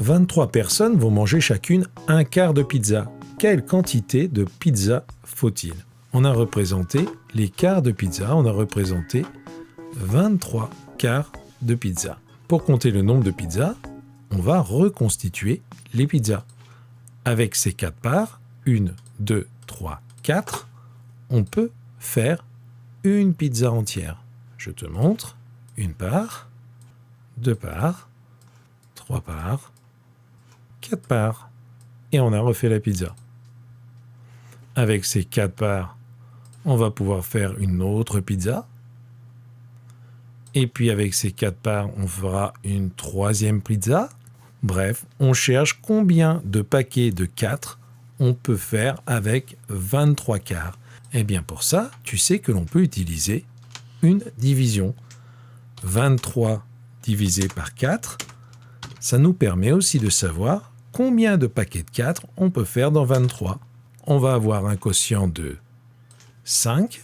23 personnes vont manger chacune un quart de pizza. Quelle quantité de pizza faut-il? On a représenté les quarts de pizza, on a représenté 23 quarts de pizza. Pour compter le nombre de pizzas, on va reconstituer les pizzas. Avec ces 4 parts, 1, 2, 3, 4, on peut faire une pizza entière. Je te montre. Une part, 2 parts, 3 parts, 4 parts. Et on a refait la pizza. Avec ces 4 parts, on va pouvoir faire une autre pizza. Et puis avec ces 4 parts, on fera une troisième pizza. Bref, on cherche combien de paquets de 4 on peut faire avec 23 quarts. Eh bien pour ça, tu sais que l'on peut utiliser une division. 23 divisé par 4, ça nous permet aussi de savoir combien de paquets de 4 on peut faire dans 23. On va avoir un quotient de 5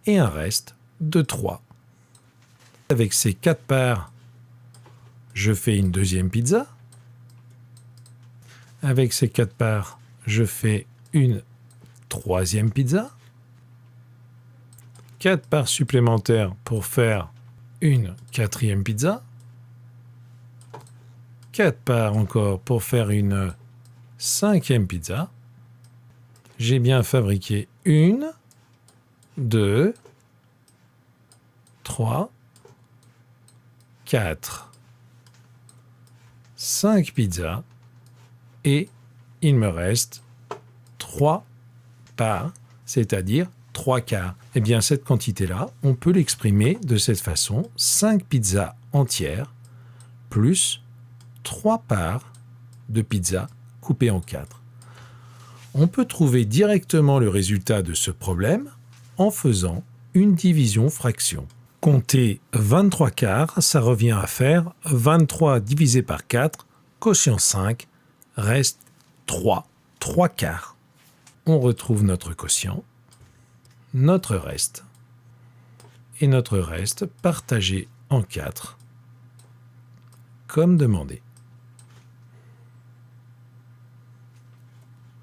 et un reste de 3. Avec ces 4 parts, je fais une deuxième pizza. Avec ces 4 parts, je fais une troisième pizza. 4 parts supplémentaires pour faire une quatrième pizza. 4 parts encore pour faire une cinquième pizza. J'ai bien fabriqué 1, 2, 3, 4, 5 pizzas et il me reste 3 parts, c'est-à-dire 3 quarts. Eh bien, cette quantité-là, on peut l'exprimer de cette façon. 5 pizzas entières plus 3 parts de pizza coupées en 4. On peut trouver directement le résultat de ce problème en faisant une division fraction. Compter 23 quarts, ça revient à faire 23 divisé par 4, quotient 5, reste 3 quarts. On retrouve notre quotient, notre reste, et notre reste partagé en 4, comme demandé.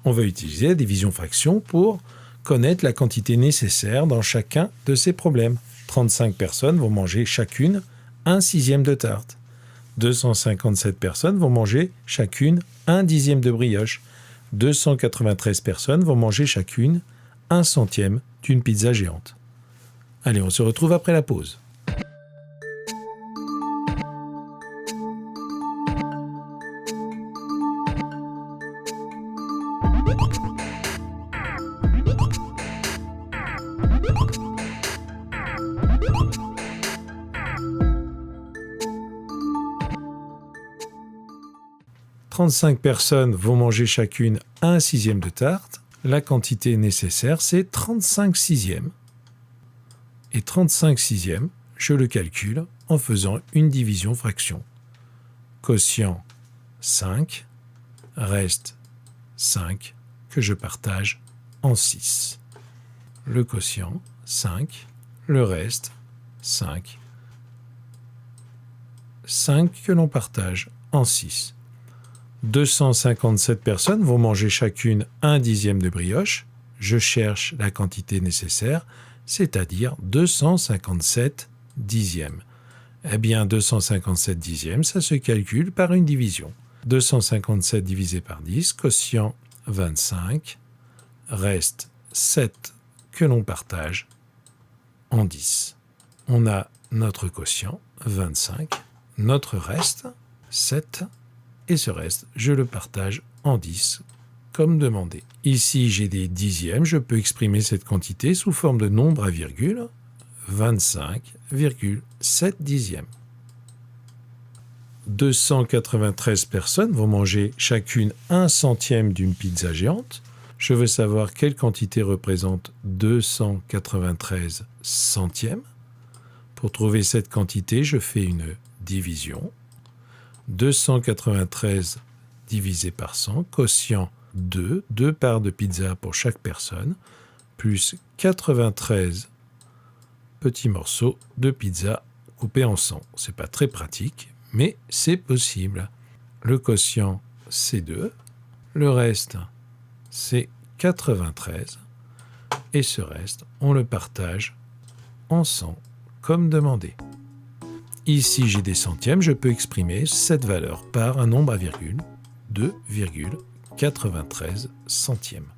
On va utiliser la division fraction pour connaître la quantité nécessaire dans chacun de ces problèmes. 35 personnes vont manger chacune un sixième de tarte. 257 personnes vont manger chacune un dixième de brioche. 293 personnes vont manger chacune un centième d'une pizza géante. Allez, on se retrouve après la pause. « 35 personnes vont manger chacune un sixième de tarte. La quantité nécessaire, c'est 35 sixièmes. Et 35 sixièmes, je le calcule en faisant une division fraction. Quotient 5, reste 5 que je partage en 6. Le quotient 5, le reste 5. 5 que l'on partage en 6. 257 personnes vont manger chacune un dixième de brioche. Je cherche la quantité nécessaire, c'est-à-dire 257 dixièmes. Eh bien, 257 dixièmes, ça se calcule par une division. 257 divisé par 10, quotient 25, reste 7 que l'on partage en 10. On a notre quotient, 25, notre reste, 7, et ce reste, je le partage en 10, comme demandé. Ici, j'ai des dixièmes, je peux exprimer cette quantité sous forme de nombre à virgule, 25,7 dixièmes. 293 personnes vont manger chacune un centième d'une pizza géante. Je veux savoir quelle quantité représente 293 centièmes. Pour trouver cette quantité, je fais une division. 293 divisé par 100, quotient 2, 2 parts de pizza pour chaque personne, plus 93 petits morceaux de pizza coupés en 100. C'est pas très pratique, mais c'est possible. le quotient c'est 2, le reste c'est 93, et ce reste, on le partage en 100 comme demandé. Ici, j'ai des centièmes, je peux exprimer cette valeur par un nombre à virgule, 2,93 centièmes.